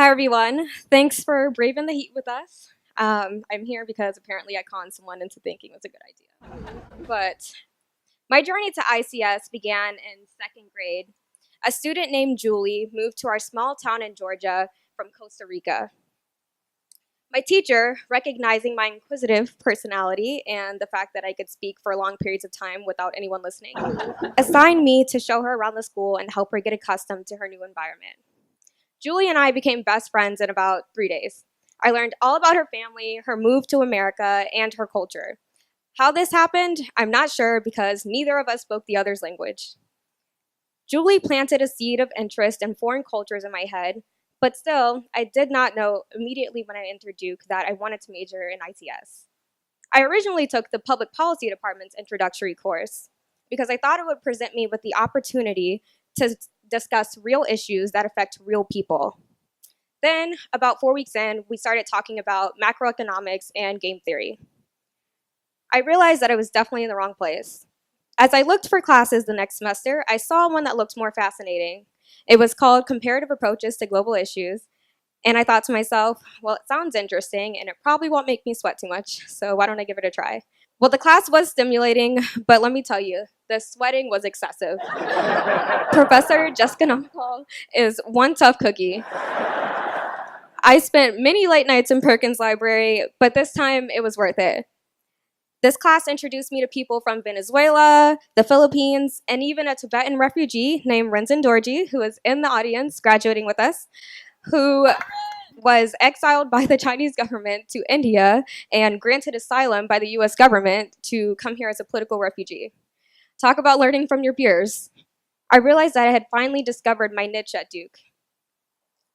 Hi, everyone. Thanks for braving the heat with us. I'm here because apparently I conned someone into thinking it was a good idea. But my journey to ICS began in second grade. A student named Julie moved to our small town in Georgia from Costa Rica. My teacher, recognizing my inquisitive personality and the fact that I could speak for long periods of time without anyone listening, assigned me to show her around the school and help her get accustomed to her new environment. Julie and I became best friends in about 3 days. I learned all about her family, her move to America, and her culture. How this happened, I'm not sure because neither of us spoke the other's language. Julie planted a seed of interest in foreign cultures in my head, but still, I did not know immediately when I entered Duke that I wanted to major in ICS. I originally took the Public Policy Department's introductory course because I thought it would present me with the opportunity to discuss real issues that affect real people. Then, about 4 weeks in, we started talking about macroeconomics and game theory. I realized that I was definitely in the wrong place. As I looked for classes the next semester, I saw one that looked more fascinating. It was called Comparative Approaches to Global Issues, and I thought to myself, well, it sounds interesting, and it probably won't make me sweat too much, so why don't I give it a try? Well, the class was stimulating, but let me tell you, the sweating was excessive. Professor Jessica Namcall is one tough cookie. I spent many late nights in Perkins Library, but this time it was worth it. This class introduced me to people from Venezuela, the Philippines, and even a Tibetan refugee named Renzin Dorji, who is in the audience graduating with us, who was exiled by the Chinese government to India and granted asylum by the US government to come here as a political refugee. Talk about learning from your peers. I realized that I had finally discovered my niche at Duke.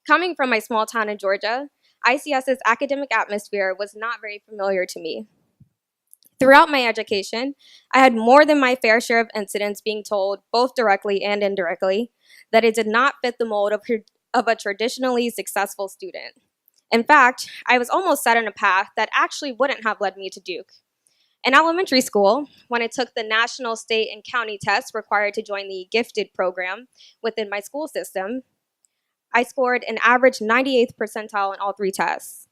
Coming from my small town in Georgia, ICS's academic atmosphere was not very familiar to me. Throughout my education, I had more than my fair share of incidents being told, both directly and indirectly, that it did not fit the mold of a traditionally successful student. In fact, I was almost set on a path that actually wouldn't have led me to Duke. In elementary school, when I took the national, state, and county tests required to join the gifted program within my school system, I scored an average 98th percentile in all three tests.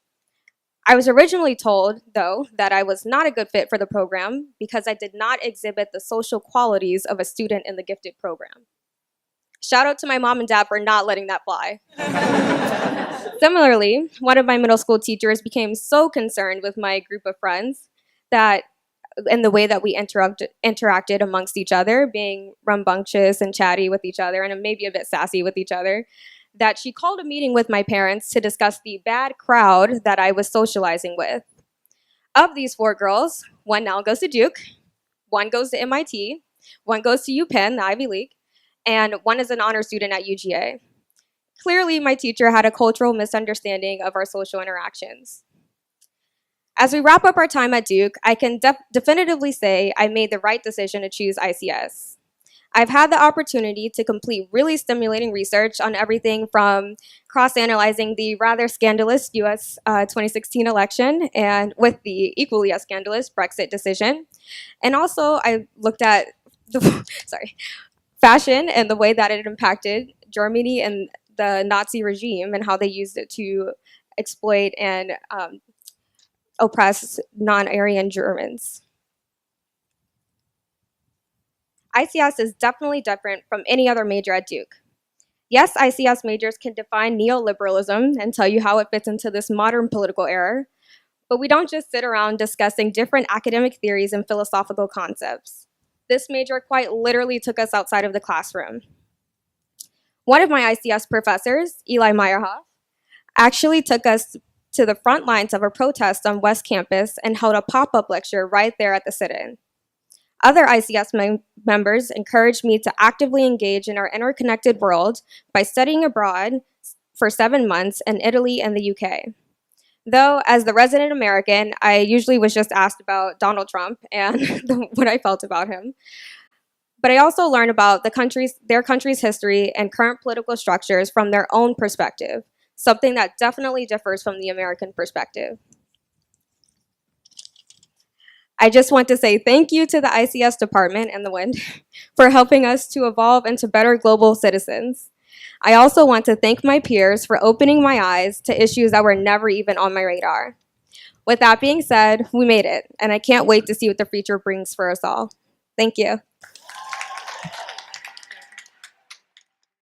I was originally told, though, that I was not a good fit for the program because I did not exhibit the social qualities of a student in the gifted program. Shout out to my mom and dad for not letting that fly. Similarly, one of my middle school teachers became so concerned with my group of friends that and the way that we interacted amongst each other, being rambunctious and chatty with each other and maybe a bit sassy with each other, that she called a meeting with my parents to discuss the bad crowd that I was socializing with. Of these 4 girls, one now goes to Duke, one goes to MIT, one goes to UPenn, the Ivy League, and one is an honor student at UGA. Clearly, my teacher had a cultural misunderstanding of our social interactions. As we wrap up our time at Duke, I can definitively say I made the right decision to choose ICS. I've had the opportunity to complete really stimulating research on everything from cross-analyzing the rather scandalous US 2016 election and with the equally as scandalous Brexit decision. And also I looked at the fashion and the way that it impacted Germany and the Nazi regime and how they used it to exploit and oppress non-Aryan Germans. ICS is definitely different from any other major at Duke. Yes, ICS majors can define neoliberalism and tell you how it fits into this modern political era, but we don't just sit around discussing different academic theories and philosophical concepts. This major quite literally took us outside of the classroom. One of my ICS professors, Eli Meyerhoff, actually took us to the front lines of a protest on West Campus and held a pop-up lecture right there at the sit-in. Other ICS members encouraged me to actively engage in our interconnected world by studying abroad for 7 months in Italy and the UK. Though, as the resident American, I usually was just asked about Donald Trump and what I felt about him. But I also learned about their country's history and current political structures from their own perspective, something that definitely differs from the American perspective. I just want to say thank you to the ICS department and the WIND for helping us to evolve into better global citizens. I also want to thank my peers for opening my eyes to issues that were never even on my radar. With that being said, we made it, and I can't wait to see what the future brings for us all. Thank you.